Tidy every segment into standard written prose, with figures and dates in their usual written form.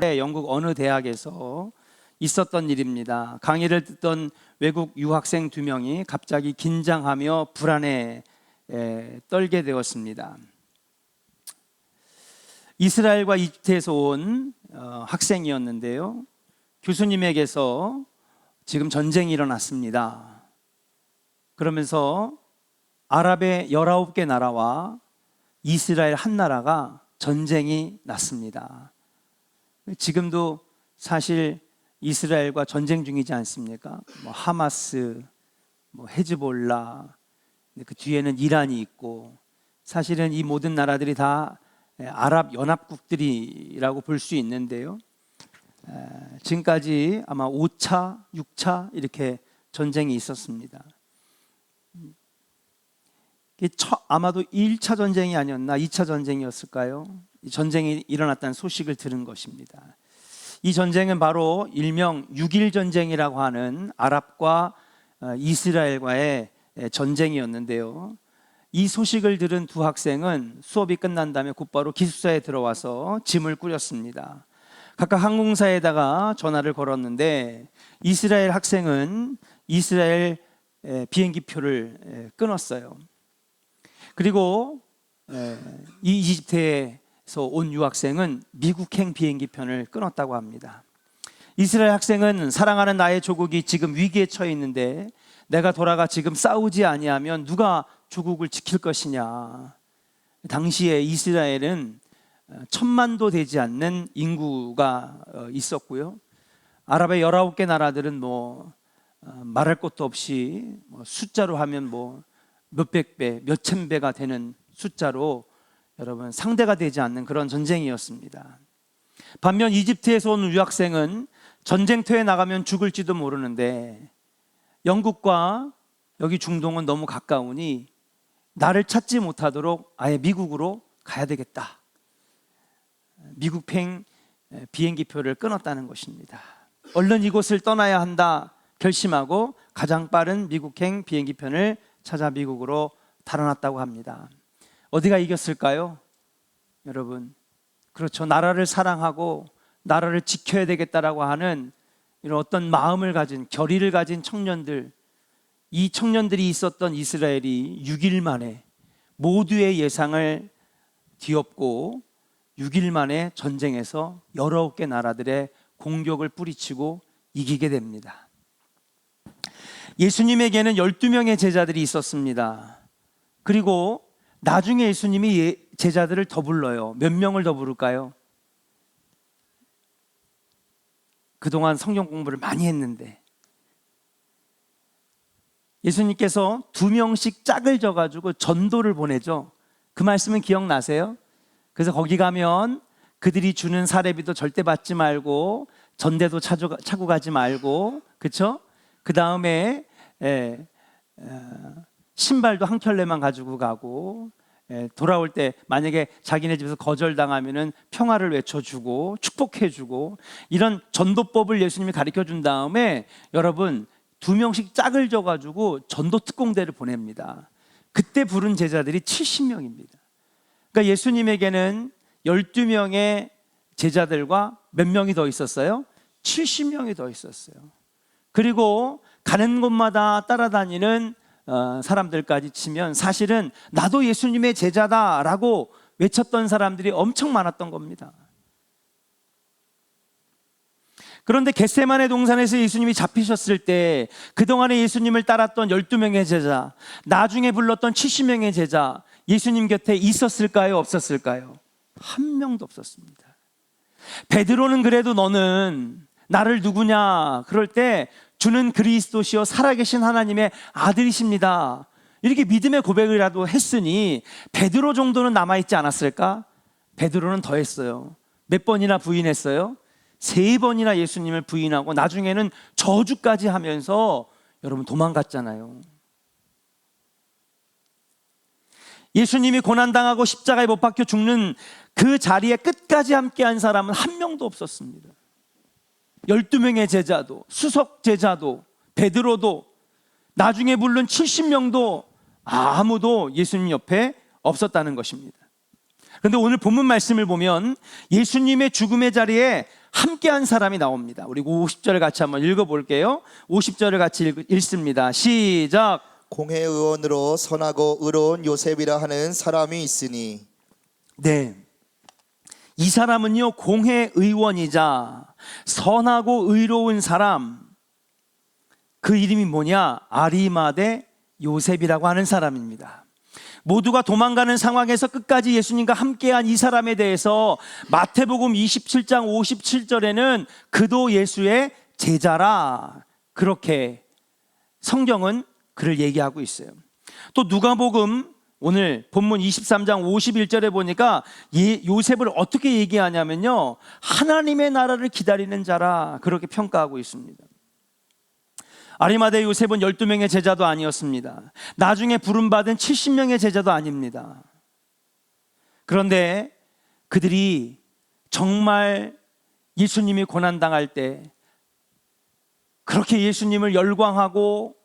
영국 어느 대학에서 있었던 일입니다. 강의를 듣던 외국 유학생 2명이 갑자기 긴장하며 불안에 떨게 되었습니다. 이스라엘과 이집트에서 온 학생이었는데요. 교수님에게서 지금 전쟁이 일어났습니다. 그러면서 아랍의 19개 나라와 이스라엘 한 나라가 전쟁이 났습니다. 지금도 사실 이스라엘과 전쟁 중이지 않습니까? 하마스, 헤즈볼라, 그 뒤에는 이란이 있고, 사실은 이 모든 나라들이 다 아랍 연합국들이라고 볼 수 있는데요. 지금까지 아마 5차, 6차 이렇게 전쟁이 있었습니다. 아마도 1차 전쟁이 아니었나 2차 전쟁이었을까요? 이 전쟁이 일어났다는 소식을 들은 것입니다. 이 전쟁은 바로 일명 6.1 전쟁이라고 하는 아랍과 이스라엘과의 전쟁이었는데요. 이 소식을 들은 두 학생은 수업이 끝난 다음에 곧바로 기숙사에 들어와서 짐을 꾸렸습니다. 각각 항공사에다가 전화를 걸었는데 이스라엘 학생은 이스라엘 비행기표를 끊었어요. 그리고 이 이집트에서 온 유학생은 미국행 비행기편을 끊었다고 합니다. 이스라엘 학생은 사랑하는 나의 조국이 지금 위기에 처해 있는데 내가 돌아가 지금 싸우지 아니하면 누가 조국을 지킬 것이냐. 당시에 이스라엘은 1000만도 되지 않는 인구가 있었고요. 아랍의 19개 나라들은 말할 것도 없이 숫자로 하면 몇백 배, 몇천 배가 되는 숫자로 여러분 상대가 되지 않는 그런 전쟁이었습니다. 반면 이집트에서 온 유학생은 전쟁터에 나가면 죽을지도 모르는데 영국과 여기 중동은 너무 가까우니 나를 찾지 못하도록 아예 미국으로 가야 되겠다. 미국행 비행기표를 끊었다는 것입니다. 얼른 이곳을 떠나야 한다 결심하고 가장 빠른 미국행 비행기편을 찾아 미국으로 달아났다고 합니다. 어디가 이겼을까요? 여러분, 그렇죠. 나라를 사랑하고 나라를 지켜야 되겠다라고 하는 이런 어떤 마음을 가진, 결의를 가진 청년들, 이 청년들이 있었던 이스라엘이 6일 만에 모두의 예상을 뒤엎고 6일 만에 전쟁에서 19개 나라들의 공격을 뿌리치고 이기게 됩니다. 예수님에게는 12명의 제자들이 있었습니다. 그리고 나중에 예수님이 제자들을 더 불러요. 몇 명을 더 부를까요? 그동안 성경 공부를 많이 했는데 예수님께서 2명씩 짝을 져가지고 전도를 보내죠. 그 말씀은 기억나세요? 그래서 거기 가면 그들이 주는 사례비도 절대 받지 말고 전대도 차고 가지 말고, 그렇죠? 그 다음에 신발도 한 켤레만 가지고 가고, 돌아올 때 만약에 자기네 집에서 거절당하면은 평화를 외쳐주고 축복해주고, 이런 전도법을 예수님이 가르쳐준 다음에 여러분 2명씩 짝을 져가지고 전도 특공대를 보냅니다. 그때 부른 제자들이 70명입니다. 그러니까 예수님에게는 12명의 제자들과 몇 명이 더 있었어요? 70명이 더 있었어요. 그리고 가는 곳마다 따라다니는 사람들까지 치면 사실은 나도 예수님의 제자다라고 외쳤던 사람들이 엄청 많았던 겁니다. 그런데 겟세마네 동산에서 예수님이 잡히셨을 때 그동안에 예수님을 따랐던 12명의 제자, 나중에 불렀던 70명의 제자, 예수님 곁에 있었을까요? 없었을까요? 한 명도 없었습니다. 베드로는 그래도 너는 나를 누구냐? 그럴 때 주는 그리스도시요 살아계신 하나님의 아들이십니다. 이렇게 믿음의 고백이라도 했으니 베드로 정도는 남아있지 않았을까? 베드로는 더 했어요. 몇 번이나 부인했어요? 3번이나 예수님을 부인하고 나중에는 저주까지 하면서 여러분 도망갔잖아요. 예수님이 고난당하고 십자가에 못 박혀 죽는 그 자리에 끝까지 함께한 사람은 한 명도 없었습니다. 12명의 제자도, 수석 제자도, 베드로도, 나중에 부른 70명도 아무도 예수님 옆에 없었다는 것입니다. 그런데 오늘 본문 말씀을 보면 예수님의 죽음의 자리에 함께한 사람이 나옵니다. 우리 50절을 같이 한번 읽어볼게요. 50절을 같이 읽습니다. 시작. 공회의원으로 선하고 의로운 요셉이라 하는 사람이 있으니. 네, 이 사람은요 공회의원이자 선하고 의로운 사람, 그 이름이 뭐냐? 아리마대 요셉이라고 하는 사람입니다. 모두가 도망가는 상황에서 끝까지 예수님과 함께한 이 사람에 대해서 마태복음 27장 57절에는 그도 예수의 제자라, 그렇게 성경은 그를 얘기하고 있어요. 또 누가복음 오늘 본문 23장 51절에 보니까 요셉을 어떻게 얘기하냐면요, 하나님의 나라를 기다리는 자라, 그렇게 평가하고 있습니다. 아리마대 요셉은 12명의 제자도 아니었습니다. 나중에 부름받은 70명의 제자도 아닙니다. 그런데 그들이 정말 예수님이 고난당할 때 그렇게 예수님을 열광하고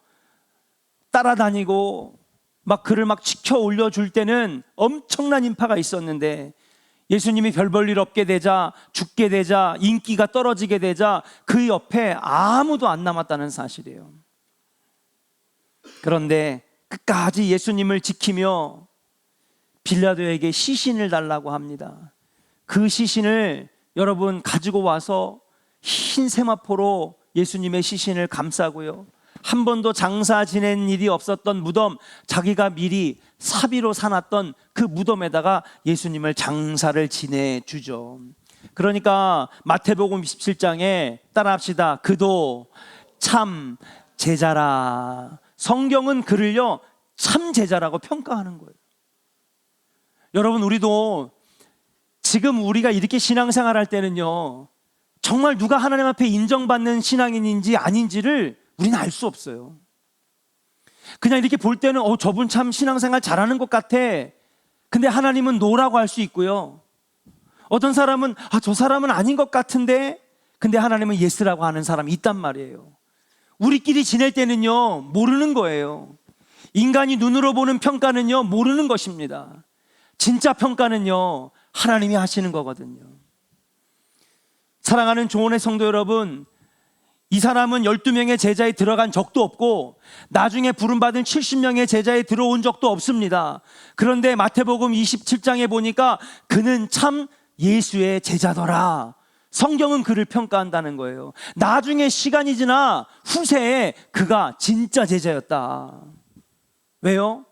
따라다니고 막 그를 막 지켜 올려줄 때는 엄청난 인파가 있었는데, 예수님이 별 볼 일 없게 되자, 죽게 되자, 인기가 떨어지게 되자 그 옆에 아무도 안 남았다는 사실이에요. 그런데 끝까지 예수님을 지키며 빌라도에게 시신을 달라고 합니다. 그 시신을 여러분 가지고 와서 흰 세마포로 예수님의 시신을 감싸고요, 한 번도 장사 지낸 일이 없었던 무덤, 자기가 미리 사비로 사놨던 그 무덤에다가 예수님을 장사를 지내주죠. 그러니까 마태복음 27장에 따라합시다. 그도 참 제자라. 성경은 그를요 참 제자라고 평가하는 거예요. 여러분, 우리도 지금 우리가 이렇게 신앙생활 할 때는요, 정말 누가 하나님 앞에 인정받는 신앙인인지 아닌지를 우리는 알 수 없어요. 그냥 이렇게 볼 때는 저분 참 신앙생활 잘하는 것 같아. 근데 하나님은 노라고 할 수 있고요, 어떤 사람은 저 사람은 아닌 것 같은데 근데 하나님은 예스라고 하는 사람이 있단 말이에요. 우리끼리 지낼 때는요 모르는 거예요. 인간이 눈으로 보는 평가는요 모르는 것입니다. 진짜 평가는요 하나님이 하시는 거거든요. 사랑하는 조언의 성도 여러분, 이 사람은 12명의 제자에 들어간 적도 없고 나중에 부름받은 70명의 제자에 들어온 적도 없습니다. 그런데 마태복음 27장에 보니까 그는 참 예수의 제자더라. 성경은 그를 평가한다는 거예요. 나중에 시간이 지나 후세에 그가 진짜 제자였다. 왜요?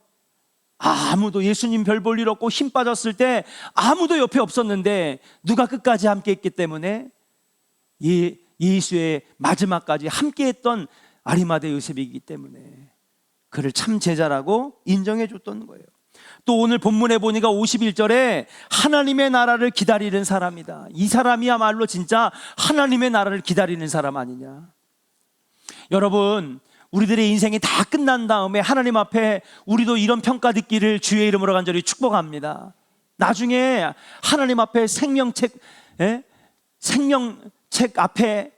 아무도 예수님 별 볼 일 없고 힘 빠졌을 때 아무도 옆에 없었는데 누가 끝까지 함께 했기 때문에 예수의 마지막까지 함께했던 아리마대 요셉이기 때문에 그를 참 제자라고 인정해 줬던 거예요. 또 오늘 본문에 보니까 51절에 하나님의 나라를 기다리는 사람이다. 이 사람이야말로 진짜 하나님의 나라를 기다리는 사람 아니냐. 여러분, 우리들의 인생이 다 끝난 다음에 하나님 앞에 우리도 이런 평가 듣기를 주의 이름으로 간절히 축복합니다. 나중에 하나님 앞에 생명책 앞에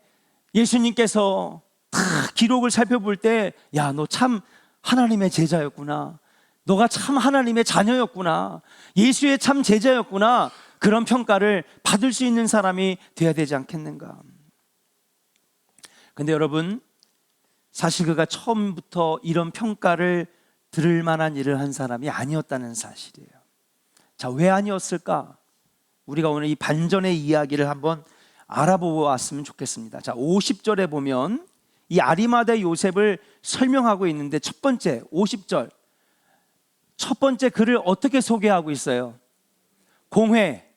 예수님께서 다 기록을 살펴볼 때, 야, 너 참 하나님의 제자였구나, 너가 참 하나님의 자녀였구나, 예수의 참 제자였구나, 그런 평가를 받을 수 있는 사람이 되어야 되지 않겠는가. 근데 여러분, 사실 그가 처음부터 이런 평가를 들을 만한 일을 한 사람이 아니었다는 사실이에요. 자, 왜 아니었을까? 우리가 오늘 이 반전의 이야기를 한번 알아보고 왔으면 좋겠습니다. 자, 50절에 보면 이 아리마대 요셉을 설명하고 있는데, 첫 번째 50절 첫 번째 그를 어떻게 소개하고 있어요? 공회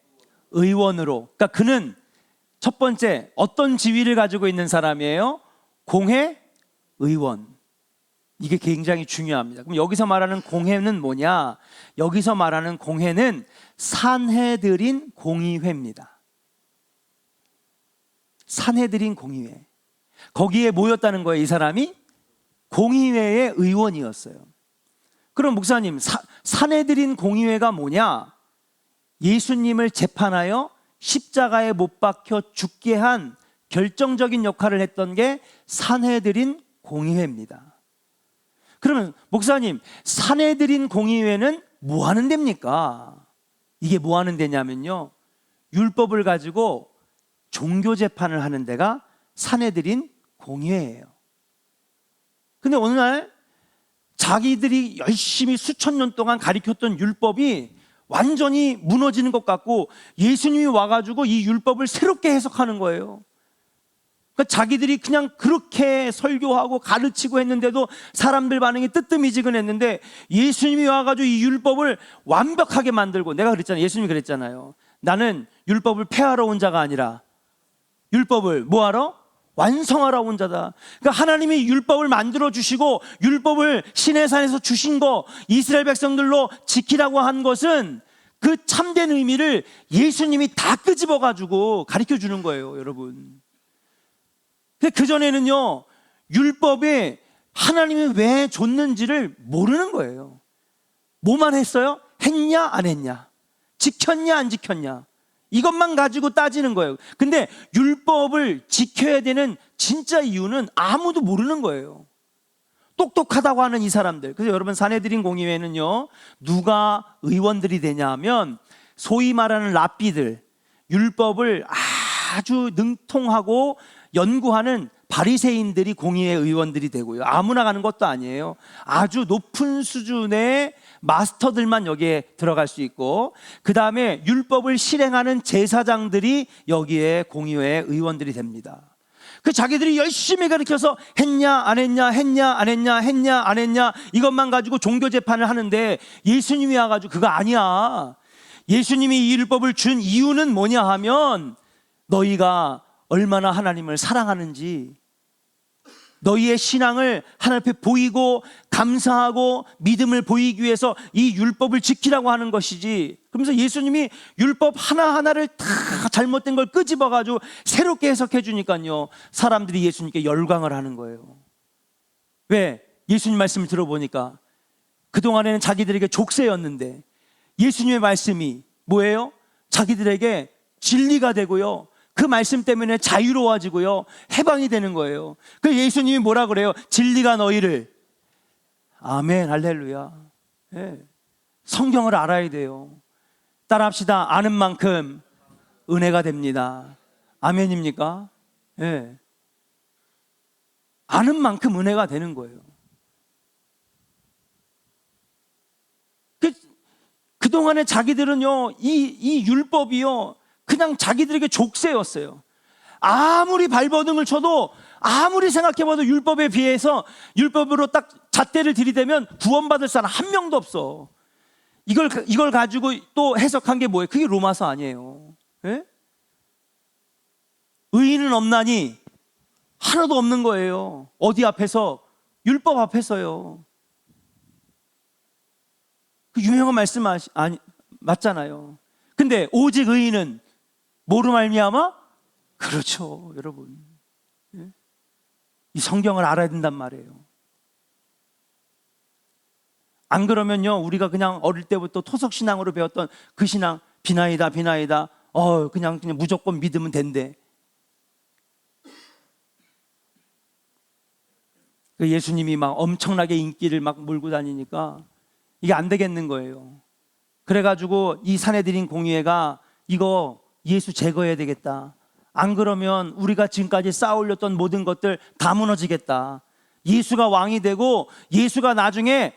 의원으로. 그러니까 그는 첫 번째 어떤 지위를 가지고 있는 사람이에요? 공회 의원. 이게 굉장히 중요합니다. 그럼 여기서 말하는 공회는 뭐냐? 여기서 말하는 공회는 산헤드린 공의회입니다. 산헤드린 공의회. 거기에 모였다는 거예요. 이 사람이 공의회의 의원이었어요. 그럼 목사님, 산헤드린 공의회가 뭐냐? 예수님을 재판하여 십자가에 못 박혀 죽게 한 결정적인 역할을 했던 게 산헤드린 공의회입니다. 그러면 목사님, 산헤드린 공의회는 뭐 하는 데입니까? 이게 뭐 하는 데냐면요, 율법을 가지고 종교 재판을 하는 데가 사내들인 공회예요. 근데 어느 날 자기들이 열심히 수천 년 동안 가르쳤던 율법이 완전히 무너지는 것 같고 예수님이 와가지고 이 율법을 새롭게 해석하는 거예요. 그러니까 자기들이 그냥 그렇게 설교하고 가르치고 했는데도 사람들 반응이 뜨뜨미지근했는데 예수님이 와가지고 이 율법을 완벽하게 만들고, 내가 그랬잖아요. 예수님이 그랬잖아요. 나는 율법을 폐하러 온 자가 아니라 율법을 뭐하러? 완성하러 온 자다. 그러니까 하나님이 율법을 만들어 주시고 율법을 시내산에서 주신 거 이스라엘 백성들로 지키라고 한 것은 그 참된 의미를 예수님이 다 끄집어 가지고 가르쳐 주는 거예요, 여러분. 근데 그전에는요, 율법에 하나님이 왜 줬는지를 모르는 거예요. 뭐만 했어요? 했냐 안 했냐, 지켰냐 안 지켰냐, 이것만 가지고 따지는 거예요. 근데 율법을 지켜야 되는 진짜 이유는 아무도 모르는 거예요. 똑똑하다고 하는 이 사람들. 그래서 여러분, 산헤드린 공의회는요, 누가 의원들이 되냐 하면 소위 말하는 랍비들, 율법을 아주 능통하고 연구하는 바리새인들이 공의회 의원들이 되고요. 아무나 가는 것도 아니에요. 아주 높은 수준의 마스터들만 여기에 들어갈 수 있고, 그 다음에 율법을 실행하는 제사장들이 여기에 공의회 의원들이 됩니다. 그 자기들이 열심히 가르쳐서 했냐 안 했냐, 했냐 안 했냐, 했냐 안 했냐, 이것만 가지고 종교 재판을 하는데 예수님이 와가지고 그거 아니야. 예수님이 이 율법을 준 이유는 뭐냐 하면 너희가 얼마나 하나님을 사랑하는지, 너희의 신앙을 하나님 앞에 보이고 감사하고 믿음을 보이기 위해서 이 율법을 지키라고 하는 것이지. 그러면서 예수님이 율법 하나하나를 다 잘못된 걸 끄집어가지고 새롭게 해석해 주니까요, 사람들이 예수님께 열광을 하는 거예요. 왜? 예수님 말씀을 들어보니까 그동안에는 자기들에게 족쇄였는데 예수님의 말씀이 뭐예요? 자기들에게 진리가 되고요, 그 말씀 때문에 자유로워지고요, 해방이 되는 거예요. 그 예수님이 뭐라 그래요? 진리가 너희를, 아멘, 할렐루야. 네. 성경을 알아야 돼요. 따라합시다. 아는 만큼 은혜가 됩니다. 아멘입니까? 네. 아는 만큼 은혜가 되는 거예요. 그동안에 자기들은요, 이 율법이요, 그냥 자기들에게 족쇄였어요. 아무리 발버둥을 쳐도, 아무리 생각해봐도 율법에 비해서 율법으로 딱 잣대를 들이대면 구원받을 사람 한 명도 없어. 이걸 가지고 또 해석한 게 뭐예요? 그게 로마서 아니에요. 예? 의인은 없나니 하나도 없는 거예요. 어디 앞에서? 율법 앞에서요. 그 유명한 말씀 맞잖아요. 근데 오직 의인은 뭐로 말미암아? 그렇죠, 여러분. 예? 이 성경을 알아야 된단 말이에요. 안 그러면요, 우리가 그냥 어릴 때부터 토속신앙으로 배웠던 그 신앙, 비나이다 비나이다, 그냥 무조건 믿으면 된대. 그 예수님이 막 엄청나게 인기를 막 몰고 다니니까 이게 안 되겠는 거예요. 그래가지고 이 산헤드린 공의회가 이거 예수 제거해야 되겠다. 안 그러면 우리가 지금까지 쌓아올렸던 모든 것들 다 무너지겠다. 예수가 왕이 되고 예수가 나중에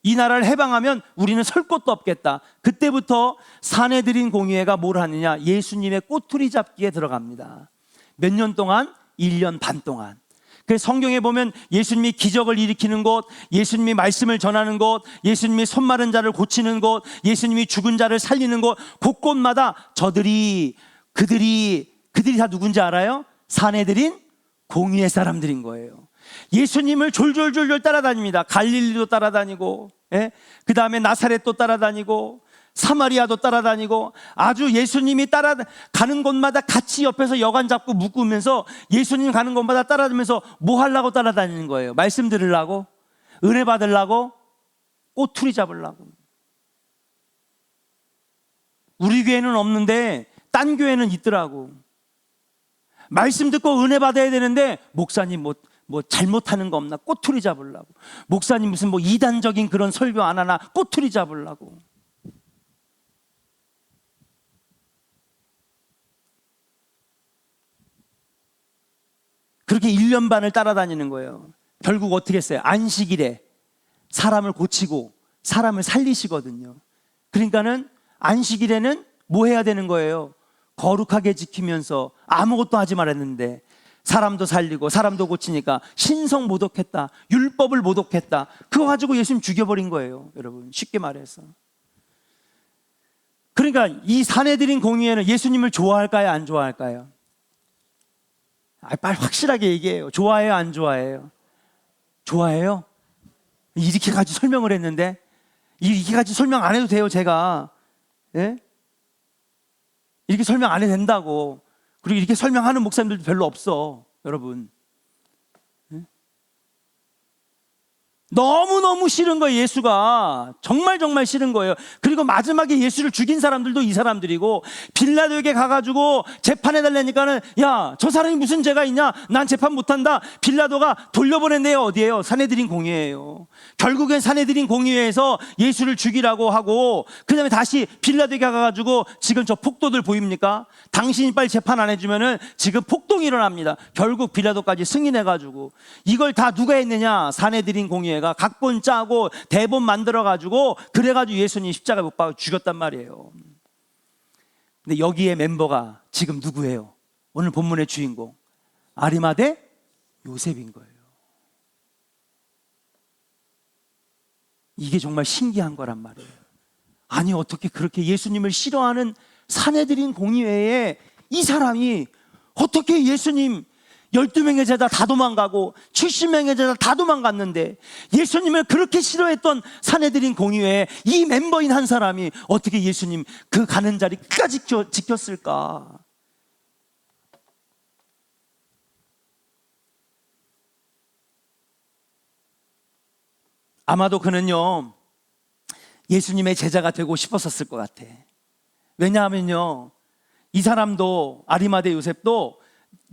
이 나라를 해방하면 우리는 설 곳도 없겠다. 그때부터 산헤드린 공의회가 뭘 하느냐, 예수님의 꼬투리 잡기에 들어갑니다. 몇 년 동안? 1년 반 동안. 그 성경에 보면 예수님이 기적을 일으키는 곳, 예수님이 말씀을 전하는 곳, 예수님이 손 마른 자를 고치는 곳, 예수님이 죽은 자를 살리는 곳, 곳곳마다 그들이 다 누군지 알아요? 산헤드린 공의회 사람들인 거예요. 예수님을 졸졸졸졸 따라다닙니다. 갈릴리도 따라다니고, 그 다음에 나사렛도 따라다니고, 사마리아도 따라다니고, 아주 예수님이 따라가는 곳마다 같이 옆에서 여관 잡고 묶으면서 예수님 가는 곳마다 따라다니면서 뭐 하려고 따라다니는 거예요? 말씀 들으려고? 은혜 받으려고? 꼬투리 잡으려고. 우리 교회는 없는데 딴 교회는 있더라고. 말씀 듣고 은혜 받아야 되는데 목사님 뭐 잘못하는 거 없나? 꼬투리 잡으려고. 목사님 무슨 뭐 이단적인 그런 설교 안 하나? 꼬투리 잡으려고. 그렇게 1년 반을 따라다니는 거예요. 결국 어떻게 했어요? 안식일에 사람을 고치고 사람을 살리시거든요. 그러니까는 안식일에는 뭐 해야 되는 거예요? 거룩하게 지키면서 아무것도 하지 말았는데 사람도 살리고 사람도 고치니까 신성 모독했다, 율법을 모독했다. 그거 가지고 예수님 죽여버린 거예요, 여러분. 쉽게 말해서. 그러니까 이 사내들인 공의회는 예수님을 좋아할까요, 안 좋아할까요? 빨리 확실하게 얘기해요. 좋아해요, 안 좋아해요? 좋아해요? 이렇게까지 설명을 했는데 이렇게까지 설명 안 해도 돼요, 제가. 예? 이렇게 설명 안 해도 된다고. 그리고 이렇게 설명하는 목사님들도 별로 없어, 여러분. 예? 너무너무 싫은 거예요, 예수가. 정말 싫은 거예요. 그리고 마지막에 예수를 죽인 사람들도 이 사람들이고, 빌라도에게 가가지고 재판해달라니까는, 야, 저 사람이 무슨 죄가 있냐? 난 재판 못한다. 빌라도가 돌려보낸 데가 어디예요? 사내들인 공의회예요. 결국엔 사내들인 공의회에서 예수를 죽이라고 하고, 그 다음에 다시 빌라도에게 가가지고, 지금 저 폭도들 보입니까? 당신이 빨리 재판 안 해주면은 지금 폭동이 일어납니다. 결국 빌라도까지 승인해가지고, 이걸 다 누가 했느냐? 사내들인 공의회 가 각본 짜고 대본 만들어 가지고 그래가지고 예수님 십자가에 못 박아 죽였단 말이에요. 근데 여기에 멤버가 지금 누구예요? 오늘 본문의 주인공 아리마대 요셉인 거예요. 이게 정말 신기한 거란 말이에요. 아니 어떻게 그렇게 예수님을 싫어하는 사내들인 공의회에 이 사람이 어떻게 예수님 12명의 제자 다 도망가고 70명의 제자 다 도망갔는데 예수님을 그렇게 싫어했던 사내들인 공의회에 이 멤버인 한 사람이 어떻게 예수님 그 가는 자리 끝까지 지켰을까? 아마도 그는요 예수님의 제자가 되고 싶었었을 것 같아. 왜냐하면요 이 사람도 아리마대 요셉도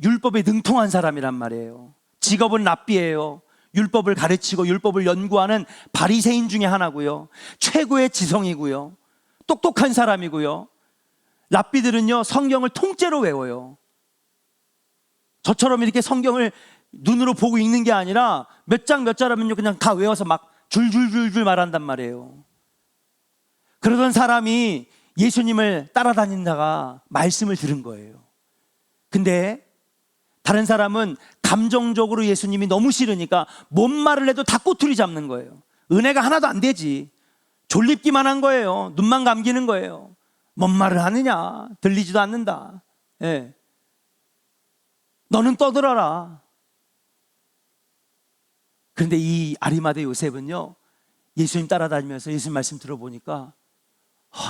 율법에 능통한 사람이란 말이에요. 직업은 랍비예요. 율법을 가르치고 율법을 연구하는 바리새인 중에 하나고요. 최고의 지성이고요. 똑똑한 사람이고요. 랍비들은요 성경을 통째로 외워요. 저처럼 이렇게 성경을 눈으로 보고 읽는 게 아니라 몇 장 몇 자라면요 그냥 다 외워서 막 줄줄줄줄 말한단 말이에요. 그러던 사람이 예수님을 따라다니다가 말씀을 들은 거예요. 근데 다른 사람은 감정적으로 예수님이 너무 싫으니까 뭔 말을 해도 다 꼬투리 잡는 거예요. 은혜가 하나도 안 되지. 졸립기만 한 거예요. 눈만 감기는 거예요. 뭔 말을 하느냐? 들리지도 않는다. 예. 너는 떠들어라. 그런데 이 아리마대 요셉은요 예수님 따라다니면서 예수님 말씀 들어보니까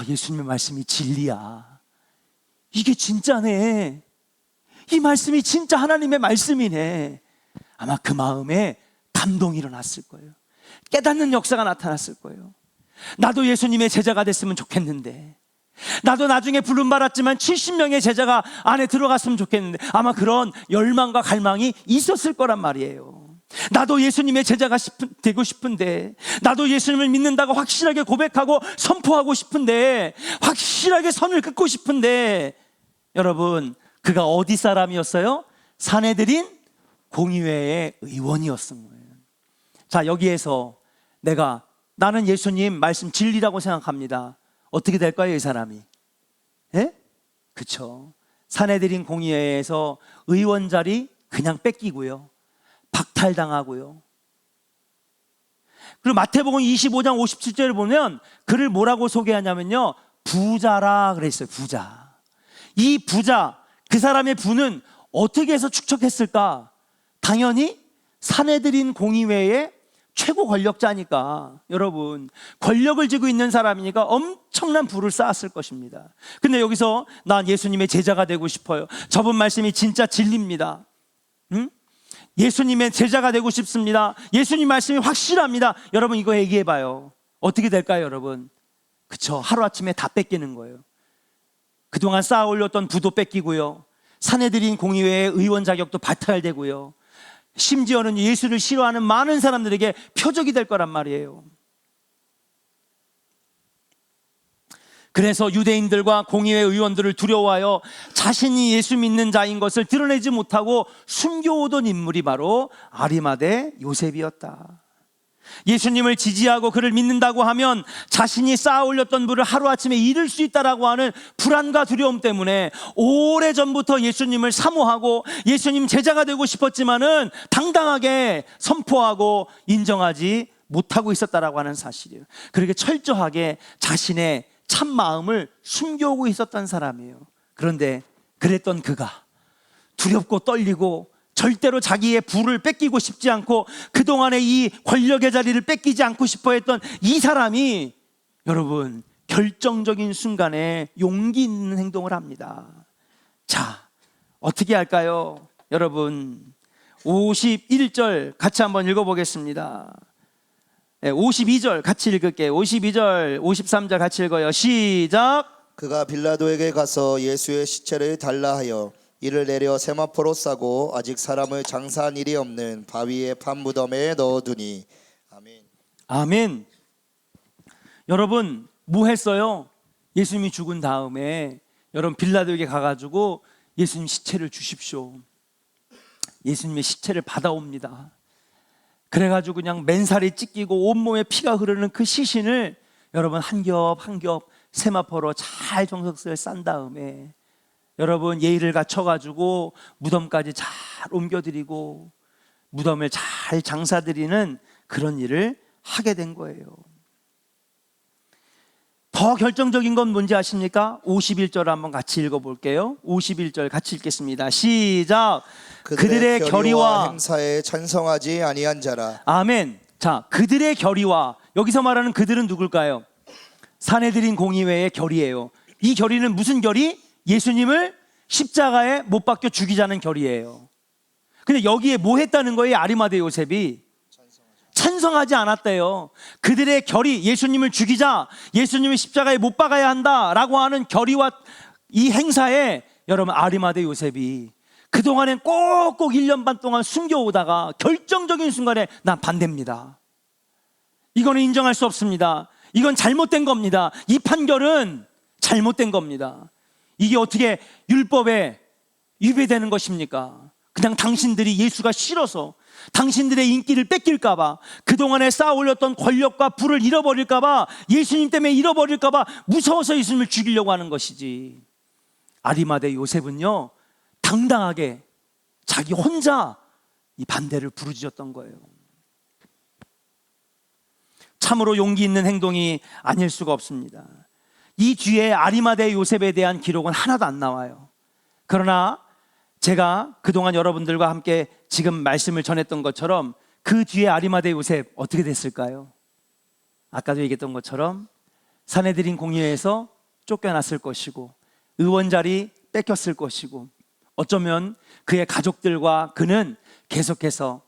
예수님의 말씀이 진리야. 이게 진짜네. 이 말씀이 진짜 하나님의 말씀이네. 아마 그 마음에 감동이 일어났을 거예요. 깨닫는 역사가 나타났을 거예요. 나도 예수님의 제자가 됐으면 좋겠는데, 나도 나중에 부름 받았지만 70명의 제자가 안에 들어갔으면 좋겠는데, 아마 그런 열망과 갈망이 있었을 거란 말이에요. 나도 예수님의 제자가 되고 싶은데, 나도 예수님을 믿는다고 확실하게 고백하고 선포하고 싶은데, 확실하게 선을 긋고 싶은데, 여러분 그가 어디 사람이었어요? 사내들인 공의회의 의원이었던 거예요. 자, 여기에서 나는 예수님 말씀 진리라고 생각합니다. 어떻게 될까요, 이 사람이? 예? 그쵸. 사내들인 공의회에서 의원 자리 그냥 뺏기고요. 박탈당하고요. 그리고 마태복음 25장 57절을 보면 그를 뭐라고 소개하냐면요. 부자라 그랬어요. 부자. 이 부자, 그 사람의 부는 어떻게 해서 축적했을까? 당연히 사내들인 공의회의 최고 권력자니까, 여러분 권력을 쥐고 있는 사람이니까 엄청난 부를 쌓았을 것입니다. 근데 여기서 난 예수님의 제자가 되고 싶어요. 저번 말씀이 진짜 진리입니다. 응? 예수님의 제자가 되고 싶습니다. 예수님 말씀이 확실합니다. 여러분 이거 얘기해봐요. 어떻게 될까요, 여러분? 그쵸, 하루아침에 다 뺏기는 거예요. 그동안 쌓아 올렸던 부도 뺏기고요. 사내들인 공의회의 의원 자격도 박탈되고요. 심지어는 예수를 싫어하는 많은 사람들에게 표적이 될 거란 말이에요. 그래서 유대인들과 공의회 의원들을 두려워하여 자신이 예수 믿는 자인 것을 드러내지 못하고 숨겨오던 인물이 바로 아리마대 요셉이었다. 예수님을 지지하고 그를 믿는다고 하면 자신이 쌓아 올렸던 부를 하루아침에 잃을 수 있다라고 하는 불안과 두려움 때문에 오래전부터 예수님을 사모하고 예수님 제자가 되고 싶었지만은 당당하게 선포하고 인정하지 못하고 있었다라고 하는 사실이에요. 그렇게 철저하게 자신의 참 마음을 숨겨오고 있었던 사람이에요. 그런데 그랬던 그가 두렵고 떨리고 절대로 자기의 부를 뺏기고 싶지 않고 그동안의 이 권력의 자리를 뺏기지 않고 싶어 했던 이 사람이 여러분 결정적인 순간에 용기 있는 행동을 합니다. 자, 어떻게 할까요? 여러분 51절 같이 한번 읽어보겠습니다. 52절 같이 읽을게요. 52절 53절 같이 읽어요. 시작. 그가 빌라도에게 가서 예수의 시체를 달라 하여 이를 내려 세마포로 싸고 아직 사람을 장사한 일이 없는 바위의 판무덤에 넣어두니. 아멘. 아멘. 여러분 뭐 했어요? 예수님이 죽은 다음에 여러분 빌라도에게 가가지고 예수님 시체를 주십시오. 예수님의 시체를 받아옵니다. 그래가지고 그냥 맨살이 찢기고 온몸에 피가 흐르는 그 시신을 여러분 한 겹 한 겹 세마포로 잘 정석을 싼 다음에 여러분 예의를 갖춰가지고 무덤까지 잘 옮겨드리고 무덤을 잘 장사드리는 그런 일을 하게 된 거예요. 더 결정적인 건 뭔지 아십니까? 51절 한번 같이 읽어볼게요. 51절 같이 읽겠습니다. 시작. 그들의 결의와 행사에 찬성하지 아니한 자라. 아멘. 자, 그들의 결의와, 여기서 말하는 그들은 누굴까요? 산헤드린 공의회의 결의예요. 이 결의는 무슨 결의? 예수님을 십자가에 못 박혀 죽이자는 결의예요. 근데 여기에 뭐 했다는 거예요? 아리마대 요셉이 찬성하지 않았대요. 그들의 결의, 예수님을 죽이자, 예수님을 십자가에 못 박아야 한다라고 하는 결의와 이 행사에 여러분 아리마대 요셉이 그동안엔 꼭꼭 1년 반 동안 숨겨오다가 결정적인 순간에 난 반대입니다. 이거는 인정할 수 없습니다. 이건 잘못된 겁니다. 이 판결은 잘못된 겁니다. 이게 어떻게 율법에 위배되는 것입니까? 그냥 당신들이 예수가 싫어서 당신들의 인기를 뺏길까봐 그동안에 쌓아 올렸던 권력과 부를 잃어버릴까봐 예수님 때문에 잃어버릴까봐 무서워서 예수님을 죽이려고 하는 것이지. 아리마대 요셉은요 당당하게 자기 혼자 이 반대를 부르짖었던 거예요. 참으로 용기 있는 행동이 아닐 수가 없습니다. 이 뒤에 아리마대 요셉에 대한 기록은 하나도 안 나와요. 그러나 제가 그동안 여러분들과 함께 지금 말씀을 전했던 것처럼 그 뒤에 아리마대 요셉 어떻게 됐을까요? 아까도 얘기했던 것처럼 산헤드린 공의회에서 쫓겨났을 것이고 의원 자리 뺏겼을 것이고 어쩌면 그의 가족들과 그는 계속해서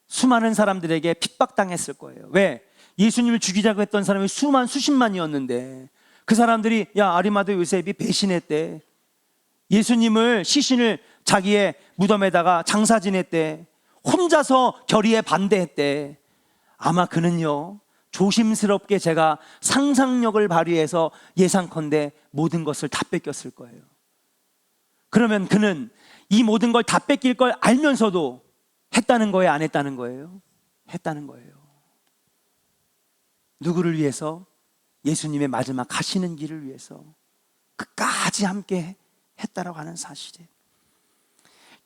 수많은 사람들에게 핍박당했을 거예요. 왜? 예수님을 죽이자고 했던 사람이 수십만이었는데 그 사람들이 야 아리마대 요셉이 배신했대. 예수님을 시신을 자기의 무덤에다가 장사 지냈대. 혼자서 결의에 반대했대. 아마 그는요 조심스럽게 제가 상상력을 발휘해서 예상컨대 모든 것을 다 뺏겼을 거예요. 그러면 그는 이 모든 걸 다 뺏길 걸 알면서도 했다는 거예요? 안 했다는 거예요? 했다는 거예요. 누구를 위해서? 예수님의 마지막 가시는 길을 위해서 끝까지 함께 했다라고 하는 사실이에요.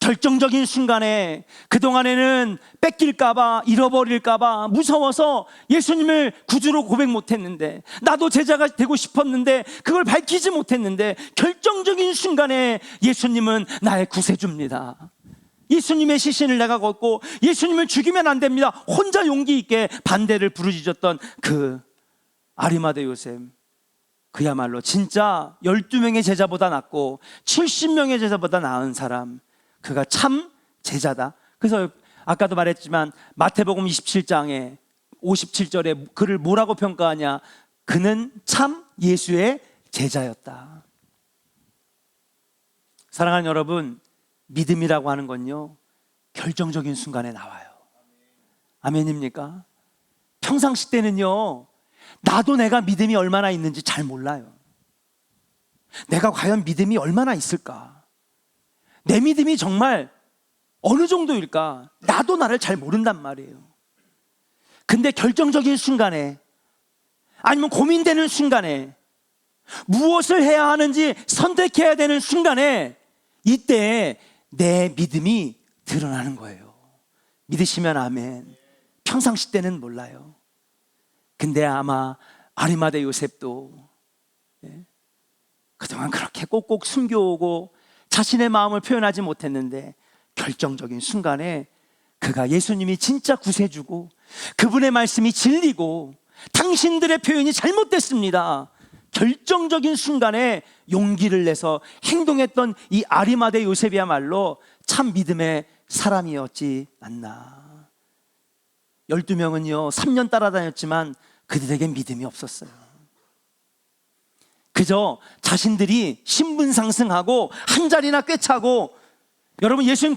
결정적인 순간에 그동안에는 뺏길까봐 잃어버릴까봐 무서워서 예수님을 구주로 고백 못했는데 나도 제자가 되고 싶었는데 그걸 밝히지 못했는데 결정적인 순간에 예수님은 나의 구세주입니다. 예수님의 시신을 내가 걷고 예수님을 죽이면 안 됩니다. 혼자 용기 있게 반대를 부르짖었던 그 아리마대 요셉, 그야말로 진짜 12명의 제자보다 낫고 70명의 제자보다 나은 사람, 그가 참 제자다. 그래서 아까도 말했지만 마태복음 27장에 57절에 그를 뭐라고 평가하냐? 그는 참 예수의 제자였다. 사랑하는 여러분, 믿음이라고 하는 건요 결정적인 순간에 나와요. 아멘입니까? 평상시 때는요 나도 내가 믿음이 얼마나 있는지 잘 몰라요. 내가 과연 믿음이 얼마나 있을까? 내 믿음이 정말 어느 정도일까? 나도 나를 잘 모른단 말이에요. 근데 결정적인 순간에, 아니면 고민되는 순간에, 무엇을 해야 하는지 선택해야 되는 순간에, 이때 내 믿음이 드러나는 거예요. 믿으시면 아멘. 평상시 때는 몰라요. 근데 아마 아리마대 요셉도 그동안 그렇게 꼭꼭 숨겨오고 자신의 마음을 표현하지 못했는데, 결정적인 순간에 그가 예수님이 진짜 구세주고 그분의 말씀이 진리고 당신들의 표현이 잘못됐습니다, 결정적인 순간에 용기를 내서 행동했던 이 아리마대 요셉이야말로 참 믿음의 사람이었지 않나. 12명은요 3년 따라다녔지만 그들에게 믿음이 없었어요. 그저 자신들이 신분 상승하고 한 자리나 꿰차고, 여러분 예수님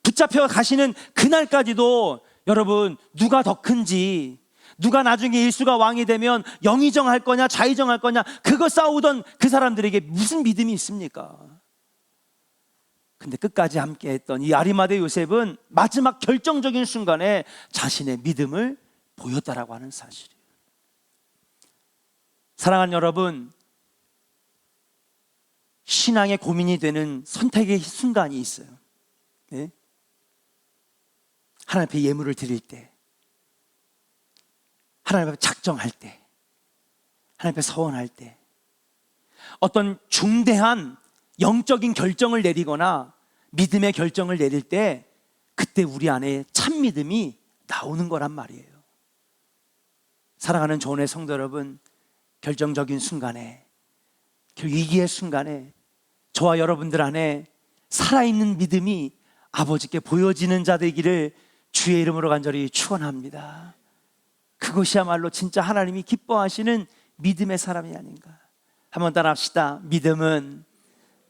붙잡혀 가시는 그날까지도 여러분 누가 더 큰지, 누가 나중에 예수가 왕이 되면 영의정할 거냐 좌의정할 거냐, 그거 싸우던 그 사람들에게 무슨 믿음이 있습니까? 근데 끝까지 함께했던 이 아리마대 요셉은 마지막 결정적인 순간에 자신의 믿음을 보였다라고 하는 사실이에요. 사랑하는 여러분, 신앙의 고민이 되는 선택의 순간이 있어요. 네? 하나님 앞에 예물을 드릴 때, 하나님 앞에 작정할 때, 하나님 앞에 서원할 때, 어떤 중대한 영적인 결정을 내리거나 믿음의 결정을 내릴 때, 그때 우리 안에 참 믿음이 나오는 거란 말이에요. 사랑하는 조은의 성도 여러분, 결정적인 순간에, 위기의 순간에 저와 여러분들 안에 살아있는 믿음이 아버지께 보여지는 자 되기를 주의 이름으로 간절히 축원합니다. 그것이야말로 진짜 하나님이 기뻐하시는 믿음의 사람이 아닌가. 한번 따라합시다. 믿음은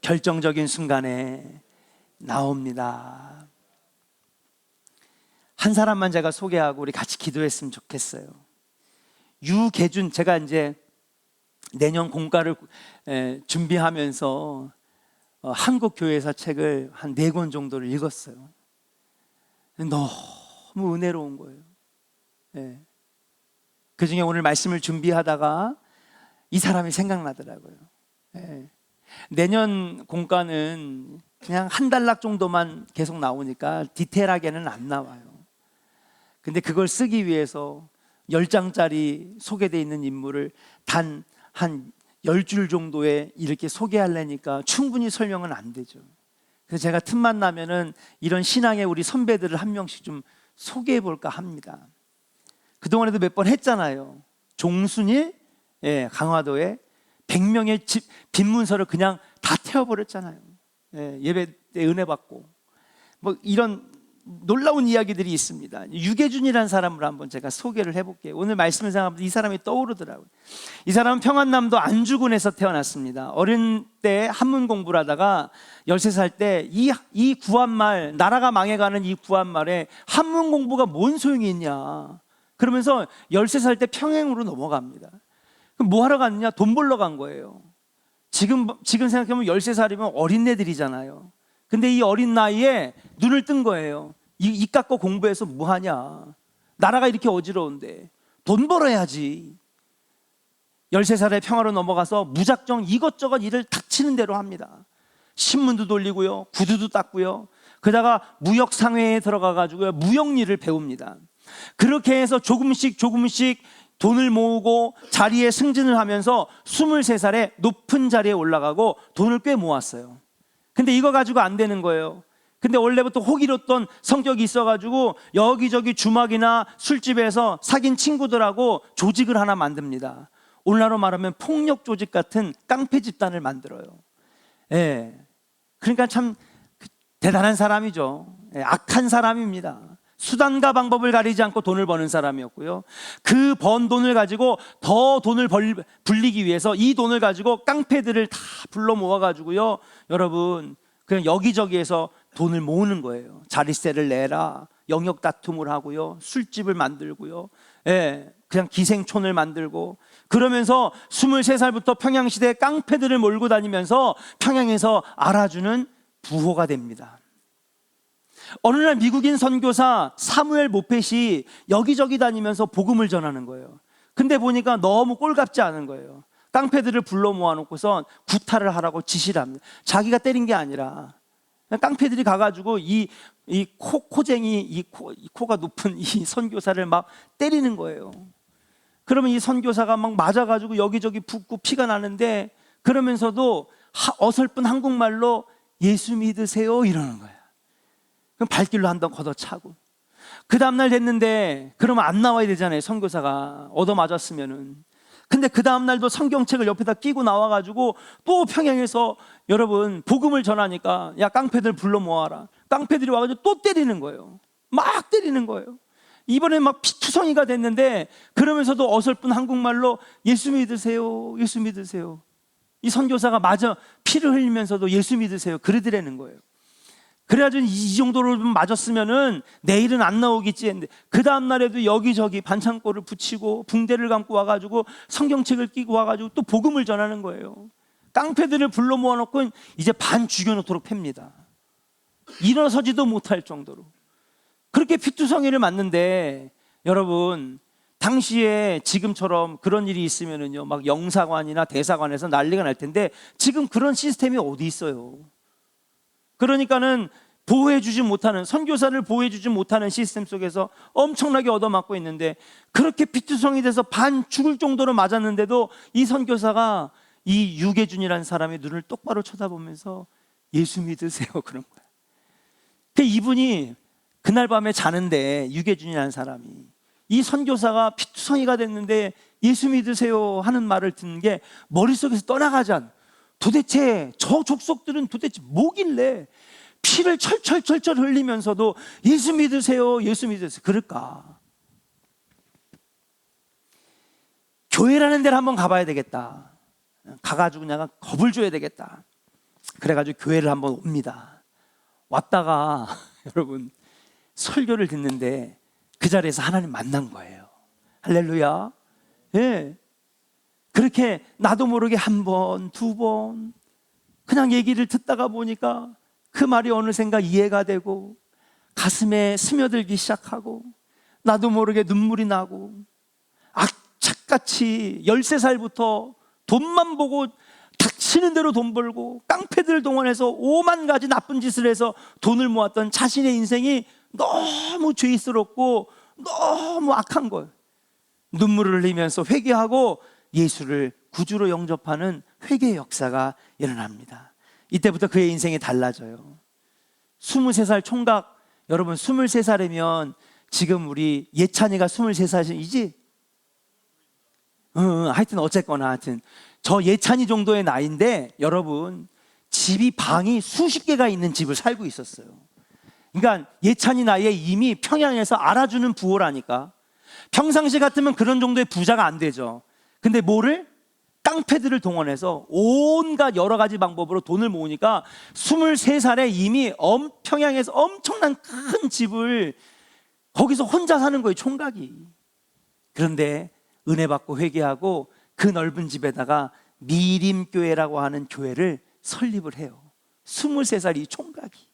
결정적인 순간에 나옵니다. 한 사람만 제가 소개하고 우리 같이 기도했으면 좋겠어요. 유계준, 제가 이제 내년 공과를 준비하면서 한국 교회사 책을 한 4권 정도를 읽었어요. 너무 은혜로운 거예요. 네. 그 중에 오늘 말씀을 준비하다가 이 사람이 생각나더라고요. 네. 내년 공과는 그냥 한 단락 정도만 계속 나오니까 디테일하게는 안 나와요. 근데 그걸 쓰기 위해서 10장짜리 소개되어 있는 인물을 단 한 10줄 정도에 이렇게 소개하려니까 충분히 설명은 안 되죠. 그래서 제가 틈만 나면은 이런 신앙의 우리 선배들을 한 명씩 좀 소개해 볼까 합니다. 그동안에도 몇 번 했잖아요. 종순일, 강화도에 100명의 빈 문서를 그냥 다 태워버렸잖아요. 예배 때 은혜 받고 뭐 이런 놀라운 이야기들이 있습니다. 유계준이라는 사람을 한번 제가 소개를 해볼게요. 오늘 말씀을 생각하면서 이 사람이 떠오르더라고요. 이 사람은 평안남도 안주군에서 태어났습니다. 어린 때 한문 공부를 하다가 13살 때 이 구한말, 나라가 망해가는 이 구한말에 한문 공부가 뭔 소용이 있냐 그러면서 13살 때 평행으로 넘어갑니다. 그럼 뭐 하러 갔느냐? 돈 벌러 간 거예요. 지금 생각해보면 13살이면 어린애들이잖아요. 근데 이 어린 나이에 눈을 뜬 거예요. 입 깎고 공부해서 뭐 하냐? 나라가 이렇게 어지러운데 돈 벌어야지. 13살에 평화로 넘어가서 무작정 이것저것 일을 닥치는 대로 합니다. 신문도 돌리고요, 구두도 닦고요. 그러다가 무역상회에 들어가가지고요, 무역 일을 배웁니다. 그렇게 해서 조금씩 돈을 모으고 자리에 승진을 하면서 23살에 높은 자리에 올라가고 돈을 꽤 모았어요. 근데 이거 가지고 안 되는 거예요. 근데 원래부터 호기롭던 성격이 있어가지고 여기저기 주막이나 술집에서 사귄 친구들하고 조직을 하나 만듭니다. 오늘날로 말하면 폭력 조직 같은 깡패 집단을 만들어요. 그러니까 참 대단한 사람이죠. 악한 사람입니다. 수단과 방법을 가리지 않고 돈을 버는 사람이었고요. 그 번 돈을 가지고 더 돈을 불리기 위해서 이 돈을 가지고 깡패들을 다 불러 모아가지고요, 여러분 그냥 여기저기에서 돈을 모으는 거예요. 자릿세를 내라, 영역 다툼을 하고요, 술집을 만들고요, 그냥 기생촌을 만들고, 그러면서 23살부터 평양시대 깡패들을 몰고 다니면서 평양에서 알아주는 부호가 됩니다. 어느 날 미국인 선교사 사무엘 모펫이 여기저기 다니면서 복음을 전하는 거예요. 근데 보니까 너무 꼴같지 않은 거예요. 깡패들을 불러 모아놓고선 구타를 하라고 지시를 합니다. 자기가 때린 게 아니라 깡패들이 가가지고 이 코쟁이, 코가 높은 이 선교사를 막 때리는 거예요. 그러면 이 선교사가 막 맞아가지고 여기저기 붓고 피가 나는데, 그러면서도 어설픈 한국말로 예수 믿으세요 이러는 거야. 그럼 발길로 한 번 걷어차고, 그 다음날 됐는데 그러면 안 나와야 되잖아요. 선교사가 얻어맞았으면은. 근데 그 다음날도 성경책을 옆에다 끼고 나와가지고 또 평양에서 여러분 복음을 전하니까, 야 깡패들 불러 모아라. 깡패들이 와가지고 또 때리는 거예요. 막 때리는 거예요. 이번에 막 피투성이가 됐는데, 그러면서도 어설픈 한국말로 예수 믿으세요, 예수 믿으세요. 이 선교사가 마저 피를 흘리면서도 예수 믿으세요 그러더라는 거예요. 그래가지고 이 정도로 맞았으면은 내일은 안 나오겠지 했는데, 그 다음날에도 여기저기 반창고를 붙이고 붕대를 감고 와가지고 성경책을 끼고 와가지고 또 복음을 전하는 거예요. 깡패들을 불러 모아놓고 이제 반 죽여놓도록 팹니다. 일어서지도 못할 정도로 그렇게 피투성이를 맞는데, 여러분 당시에 지금처럼 그런 일이 있으면은요 막 영사관이나 대사관에서 난리가 날 텐데, 지금 그런 시스템이 어디 있어요. 그러니까는 보호해주지 못하는, 선교사를 보호해주지 못하는 시스템 속에서 엄청나게 얻어맞고 있는데, 그렇게 피투성이 돼서 반 죽을 정도로 맞았는데도 이 선교사가 이 유계준이라는 사람의 눈을 똑바로 쳐다보면서 예수 믿으세요 그런 거야. 이분이 그날 밤에 자는데, 유계준이라는 사람이 이 선교사가 피투성이가 됐는데 예수 믿으세요 하는 말을 듣는 게 머릿속에서 떠나가지 않아. 도대체 저 족속들은 도대체 뭐길래 피를 철철철철 흘리면서도 예수 믿으세요, 예수 믿으세요 그럴까? 교회라는 데를 한번 가봐야 되겠다. 가가지고 내가 겁을 줘야 되겠다. 그래가지고 교회를 한번 옵니다. 왔다가 여러분 설교를 듣는데 그 자리에서 하나님 만난 거예요. 할렐루야. 예. 그렇게 나도 모르게 한 번, 두 번 그냥 얘기를 듣다가 보니까 그 말이 어느샌가 이해가 되고 가슴에 스며들기 시작하고, 나도 모르게 눈물이 나고, 악착같이 13살부터 돈만 보고 닥치는 대로 돈 벌고 깡패들을 동원해서 5만 가지 나쁜 짓을 해서 돈을 모았던 자신의 인생이 너무 죄스럽고 너무 악한 거예요. 눈물을 흘리면서 회개하고 예수를 구주로 영접하는 회개의 역사가 일어납니다. 이때부터 그의 인생이 달라져요. 23살 총각, 여러분 23살이면 지금 우리 예찬이가 23살이지? 하여튼 어쨌거나 하여튼 저 예찬이 정도의 나이인데, 여러분 집이 방이 수십 개가 있는 집을 살고 있었어요. 그러니까 예찬이 나이에 이미 평양에서 알아주는 부호라니까. 평상시 같으면 그런 정도의 부자가 안 되죠. 근데 뭐를? 깡패들을 동원해서 온갖 여러 가지 방법으로 돈을 모으니까 23살에 이미 평양에서 엄청난 큰 집을 거기서 혼자 사는 거예요, 총각이. 그런데 은혜 받고 회개하고 그 넓은 집에다가 미림교회라고 하는 교회를 설립을 해요. 23살 이 총각이.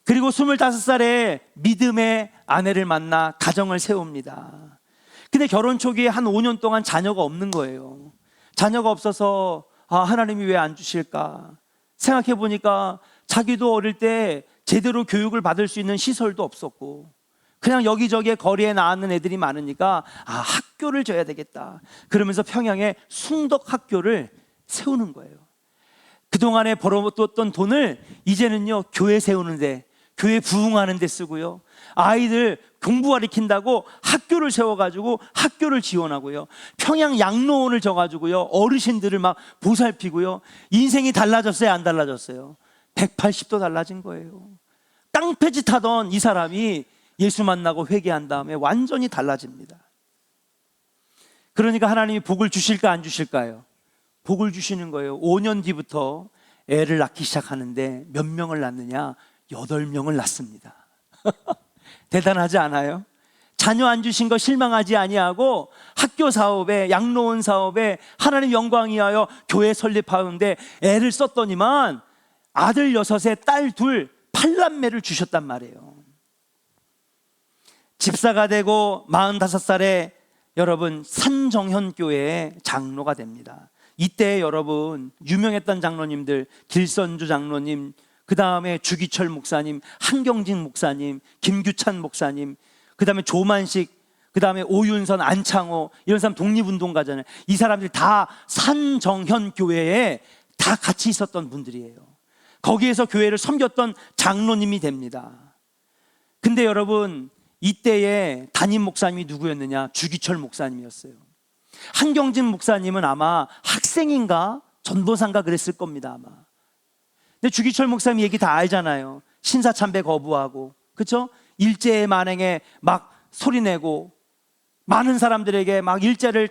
그리고 25살에 믿음의 아내를 만나 가정을 세웁니다. 근데 결혼 초기에 한 5년 동안 자녀가 없는 거예요. 자녀가 없어서 하나님이 왜 안 주실까 생각해 보니까, 자기도 어릴 때 제대로 교육을 받을 수 있는 시설도 없었고 그냥 여기저기에 거리에 나왔는 애들이 많으니까 학교를 줘야 되겠다. 그러면서 평양에 숭덕 학교를 세우는 거예요. 그동안에 벌어뒀던 돈을 이제는요 교회 세우는데, 교회 부흥하는 데 쓰고요, 아이들 공부 가르친다고 학교를 세워가지고 학교를 지원하고요, 평양 양로원을 져가지고요 어르신들을 막 보살피고요. 인생이 달라졌어요, 안 달라졌어요? 180도 달라진 거예요. 깡패짓 하던 이 사람이 예수 만나고 회개한 다음에 완전히 달라집니다. 그러니까 하나님이 복을 주실까 안 주실까요? 복을 주시는 거예요. 5년 뒤부터 애를 낳기 시작하는데 몇 명을 낳느냐? 8명을 낳습니다. 대단하지 않아요? 자녀 안 주신 거 실망하지 아니하고 학교 사업에, 양로원 사업에 하나님 영광 위하여 교회 설립하는데 애를 썼더니만 아들 6에 딸 2, 8남매를 주셨단 말이에요. 집사가 되고 45살에 여러분 산정현 교회의 장로가 됩니다. 이때 여러분 유명했던 장로님들, 길선주 장로님, 그 다음에 주기철 목사님, 한경진 목사님, 김규찬 목사님, 그 다음에 조만식, 그 다음에 오윤선, 안창호, 이런 사람 독립운동가잖아요. 이 사람들이 다 산정현 교회에 다 같이 있었던 분들이에요. 거기에서 교회를 섬겼던 장로님이 됩니다. 근데 여러분 이때의 담임 목사님이 누구였느냐? 주기철 목사님이었어요. 한경진 목사님은 아마 학생인가 전도사인가 그랬을 겁니다 아마. 근데 주기철 목사님 얘기 다 알잖아요. 신사참배 거부하고, 그렇죠? 일제의 만행에 막 소리내고 많은 사람들에게 막 일제를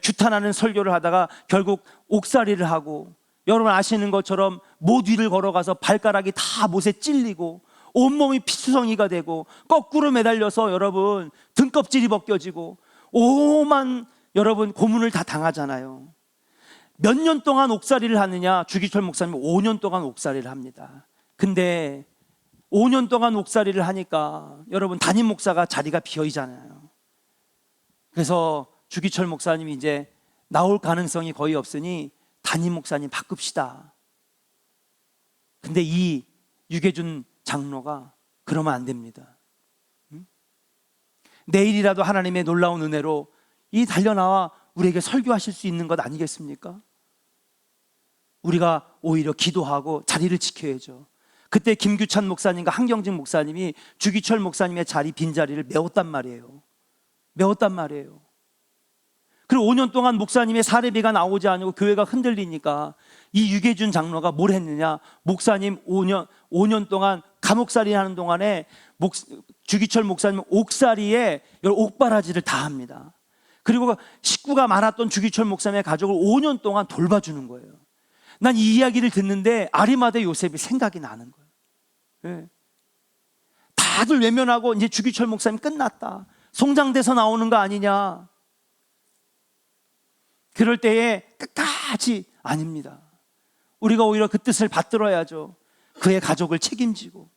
규탄하는 설교를 하다가 결국 옥살이를 하고, 여러분 아시는 것처럼 못 위를 걸어가서 발가락이 다 못에 찔리고 온몸이 피투성이가 되고 거꾸로 매달려서 여러분 등껍질이 벗겨지고 오만 여러분 고문을 다 당하잖아요. 몇 년 동안 옥살이를 하느냐? 주기철 목사님 5년 동안 옥살이를 합니다. 근데 5년 동안 옥살이를 하니까 여러분 담임 목사가 자리가 비어있잖아요. 그래서 주기철 목사님이 이제 나올 가능성이 거의 없으니 담임 목사님 바꿉시다. 근데 이 유계준 장로가 그러면 안 됩니다. 내일이라도 하나님의 놀라운 은혜로 이 달려나와 우리에게 설교하실 수 있는 것 아니겠습니까? 우리가 오히려 기도하고 자리를 지켜야죠. 그때 김규찬 목사님과 한경진 목사님이 주기철 목사님의 자리, 빈자리를 메웠단 말이에요. 메웠단 말이에요. 그리고 5년 동안 목사님의 사례비가 나오지 않고 교회가 흔들리니까 이 유계준 장로가 뭘 했느냐? 목사님 5년 동안 감옥살이 하는 동안에 주기철 목사님 옥살이에 옥바라지를 다 합니다. 그리고 식구가 많았던 주기철 목사님의 가족을 5년 동안 돌봐주는 거예요. 난 이 이야기를 듣는데 아리마대 요셉이 생각이 나는 거예요. 네. 다들 외면하고 이제 주기철 목사님 끝났다, 송장돼서 나오는 거 아니냐. 그럴 때에 끝까지 아닙니다. 우리가 오히려 그 뜻을 받들어야죠. 그의 가족을 책임지고.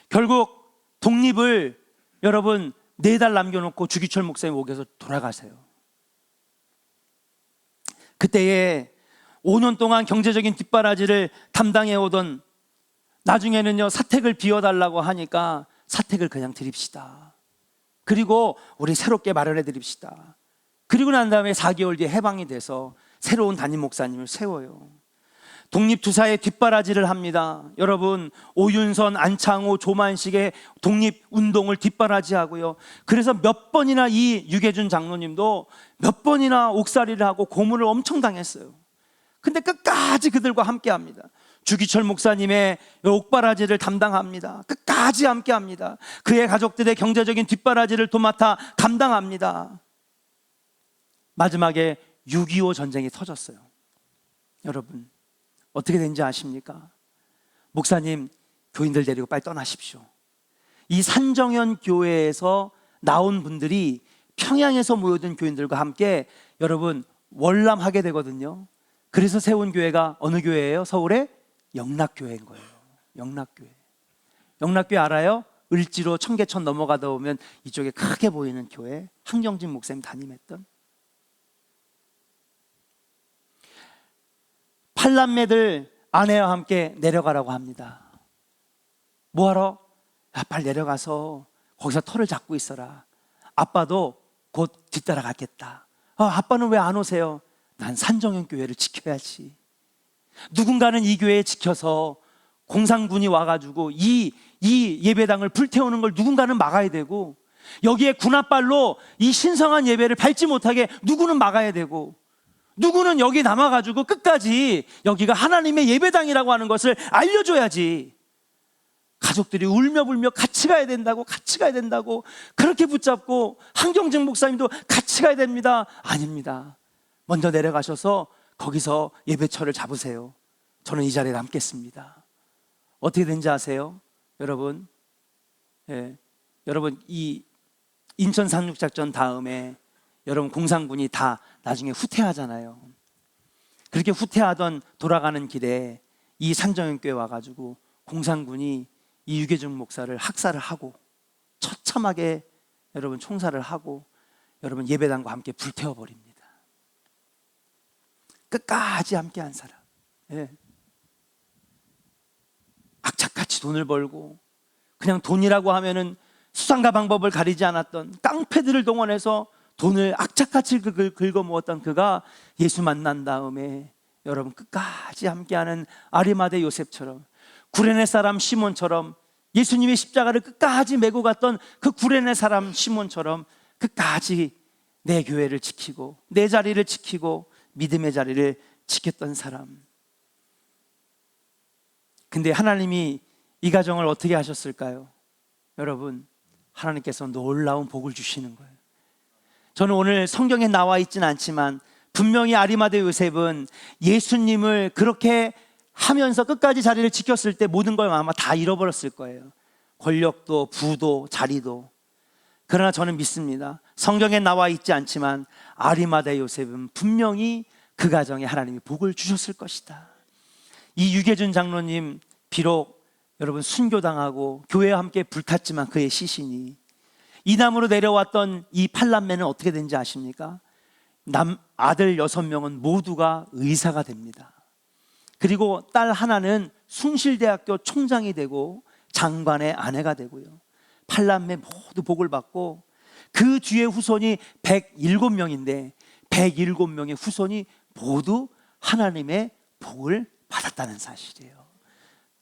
결국 독립을 여러분 4달 남겨놓고 주기철 목사님 옥에서 돌아가세요. 그때에 5년 동안 경제적인 뒷바라지를 담당해 오던, 나중에는요 사택을 비워달라고 하니까 사택을 그냥 드립시다. 그리고 우리 새롭게 마련해 드립시다. 그리고 난 다음에 4개월 뒤에 해방이 돼서 새로운 담임 목사님을 세워요. 독립투사의 뒷바라지를 합니다. 여러분 오윤선, 안창호, 조만식의 독립운동을 뒷바라지하고요. 그래서 몇 번이나 이 유계준 장로님도 몇 번이나 옥살이를 하고 고문을 엄청 당했어요. 근데 끝까지 그들과 함께합니다. 주기철 목사님의 옥바라지를 담당합니다. 끝까지 함께합니다. 그의 가족들의 경제적인 뒷바라지를 도맡아 감당합니다. 마지막에 6.25 전쟁이 터졌어요. 여러분 어떻게 된지 아십니까? 목사님 교인들 데리고 빨리 떠나십시오. 이 산정현 교회에서 나온 분들이 평양에서 모여든 교인들과 함께 여러분 월남하게 되거든요. 그래서 세운 교회가 어느 교회예요? 서울의 영락교회인 거예요. 영락교회. 영락교회 알아요? 을지로 청계천 넘어가다 보면 이쪽에 크게 보이는 교회, 한경진 목사님 담임했던. 8남매들 아내와 함께 내려가라고 합니다. 뭐하러? 야, 빨리 내려가서 거기서 터를 잡고 있어라. 아빠도 곧 뒤따라가겠다. 아빠는 왜 안 오세요? 난 산정현 교회를 지켜야지. 누군가는 이 교회에 지켜서 공산군이 와가지고 이 예배당을 불태우는 걸 누군가는 막아야 되고, 여기에 군합발로 이 신성한 예배를 밟지 못하게 누구는 막아야 되고, 누구는 여기 남아가지고 끝까지 여기가 하나님의 예배당이라고 하는 것을 알려줘야지. 가족들이 울며불며 같이 가야 된다고, 같이 가야 된다고 그렇게 붙잡고, 한경진 목사님도 같이 가야 됩니다. 아닙니다. 먼저 내려가셔서 거기서 예배처를 잡으세요. 저는 이 자리에 남겠습니다. 어떻게 된지 아세요? 여러분, 여러분 이 인천 상륙작전 다음에 여러분 공산군이 다 나중에 후퇴하잖아요. 그렇게 후퇴하던 돌아가는 길에 이 산정연교회 와가지고 공산군이 이 유계중 목사를 학살을 하고 처참하게 여러분 총살을 하고 여러분 예배당과 함께 불태워버립니다. 끝까지 함께한 사람. 예. 악착같이 돈을 벌고 그냥 돈이라고 하면은 수단과 방법을 가리지 않았던 깡패들을 동원해서 돈을 악착같이 긁어모았던 그가 예수 만난 다음에 여러분 끝까지 함께하는 아리마대 요셉처럼, 구레네 사람 시몬처럼, 예수님의 십자가를 끝까지 메고 갔던 그 구레네 사람 시몬처럼 끝까지 내 교회를 지키고 내 자리를 지키고 믿음의 자리를 지켰던 사람. 근데 하나님이 이 가정을 어떻게 하셨을까요? 여러분, 하나님께서 놀라운 복을 주시는 거예요. 저는 오늘 성경에 나와 있지는 않지만 분명히 아리마대 요셉은 예수님을 그렇게 하면서 끝까지 자리를 지켰을 때 모든 걸 아마 다 잃어버렸을 거예요. 권력도 부도 자리도. 그러나 저는 믿습니다. 성경에 나와 있지 않지만 아리마대 요셉은 분명히 그 가정에 하나님이 복을 주셨을 것이다. 이 유계준 장로님 비록 여러분 순교당하고 교회와 함께 불탔지만 그의 시신이 이남으로 내려왔던 이 팔남매는 어떻게 된지 아십니까? 아들 6명은 모두가 의사가 됩니다. 그리고 딸 하나는 숭실대학교 총장이 되고 장관의 아내가 되고요. 팔남매 모두 복을 받고 그 뒤에 후손이 107명인데 107명의 후손이 모두 하나님의 복을 받았다는 사실이에요.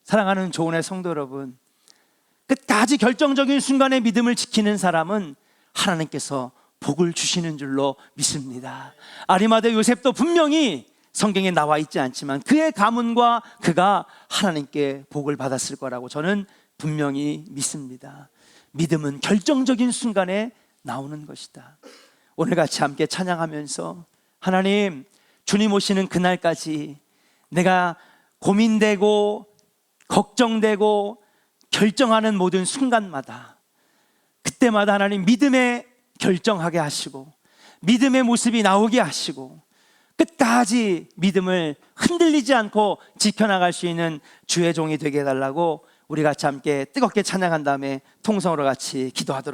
사랑하는 조은의 성도 여러분, 끝까지 결정적인 순간에 믿음을 지키는 사람은 하나님께서 복을 주시는 줄로 믿습니다. 아리마대 요셉도 분명히 성경에 나와 있지 않지만 그의 가문과 그가 하나님께 복을 받았을 거라고 저는 분명히 믿습니다. 믿음은 결정적인 순간에 나오는 것이다. 오늘 같이 함께 찬양하면서 하나님, 주님 오시는 그날까지 내가 고민되고 걱정되고 결정하는 모든 순간마다 그때마다 하나님 믿음의 결정하게 하시고 믿음의 모습이 나오게 하시고 끝까지 믿음을 흔들리지 않고 지켜나갈 수 있는 주의 종이 되게 해달라고 우리 같이 함께 뜨겁게 찬양한 다음에 통성으로 같이 기도하도록